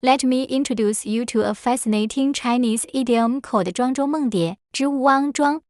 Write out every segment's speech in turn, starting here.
Let me introduce you to a fascinating Chinese idiom called 庄周梦蝶, Zhuang Zhou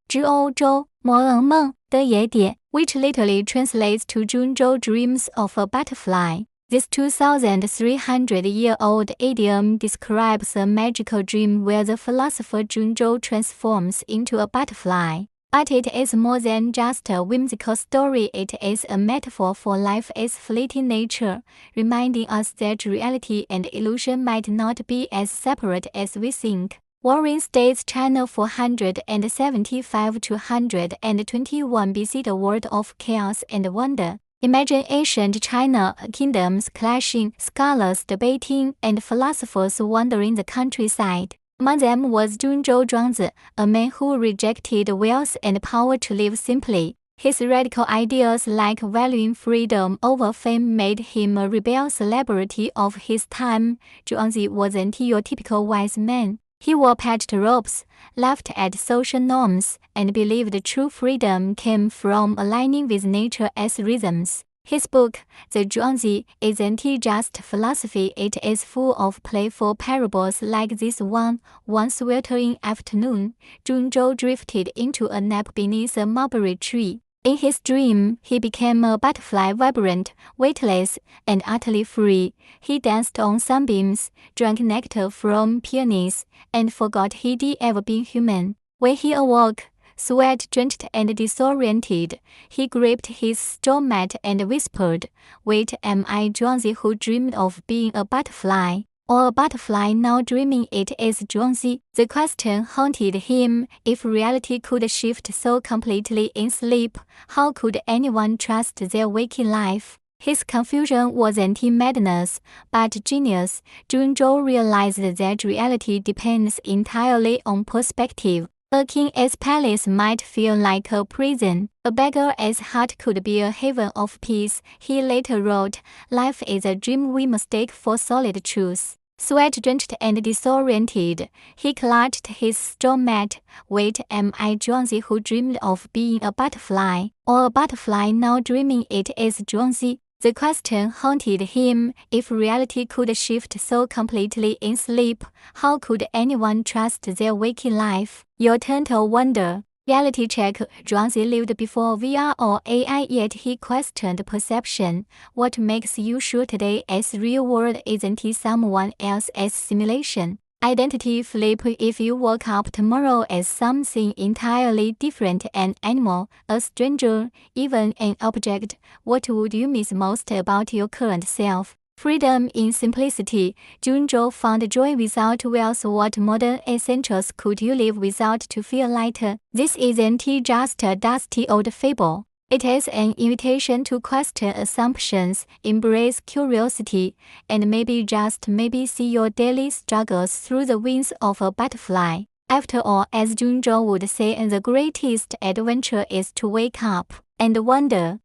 Meng Die, which literally translates to Zhuang Zhou dreams of a butterfly. This 2,300-year-old idiom describes a magical dream where the philosopher Zhuang Zhou transforms into a butterfly. But it is more than just a whimsical story, it is a metaphor for life's fleeting nature, reminding us that reality and illusion might not be as separate as we think. Warring States China 475 to 121 BC, the world of chaos and wonder. Imagine ancient China, kingdoms clashing, scholars debating, and philosophers wandering the countryside. Among them was Zhuang Zhou, a man who rejected wealth and power to live simply. His radical ideas like valuing freedom over fame made him a rebel celebrity of his time. Zhuangzi wasn't your typical wise man. He wore patched robes, laughed at social norms, and believed true freedom came from aligning with nature's rhythms. His book, the Zhuangzi, isn't just philosophy, it is full of playful parables like this one. One sweltering afternoon, Zhuang Zhou drifted into a nap beneath a mulberry tree. In his dream, he became a butterfly, vibrant, weightless, and utterly free. He danced on sunbeams, drank nectar from peonies, and forgot he'd ever been human. When he awoke, sweat-drenched and disoriented, he gripped his straw mat and whispered, "Wait, am I Zhuangzi who dreamed of being a butterfly? Or a butterfly now dreaming it is Zhuangzi?" The question haunted him. If reality could shift so completely in sleep, how could anyone trust their waking life? His confusion wasn't madness, but genius. Zhuang Zhou realized that reality depends entirely on perspective. A king's palace might feel like a prison. A beggar's heart could be a haven of peace. He later wrote, "Life is a dream we mistake for solid truth." Sweat-drenched and disoriented, he clutched his straw mat. "Wait, am I Zhuangzi who dreamed of being a butterfly? Or a butterfly now dreaming it is Zhuangzi?" The question haunted him. If reality could shift so completely in sleep, how could anyone trust their waking life? Your turn to wonder. Reality check. Zhuangzi lived before VR or AI, yet he questioned perception. What makes you sure today's real world isn't someone else's simulation? Identity flip. If you woke up tomorrow as something entirely different, an animal, a stranger, even an object, what would you miss most about your current self? Freedom in simplicity. Zhuang Zhou found joy without wealth. What modern essentials could you live without to feel lighter? This isn't just a dusty old fable. It is an invitation to question assumptions, embrace curiosity, and maybe, just maybe, see your daily struggles through the wings of a butterfly. After all, as Zhuang Zhou would say, the greatest adventure is to wake up and wonder.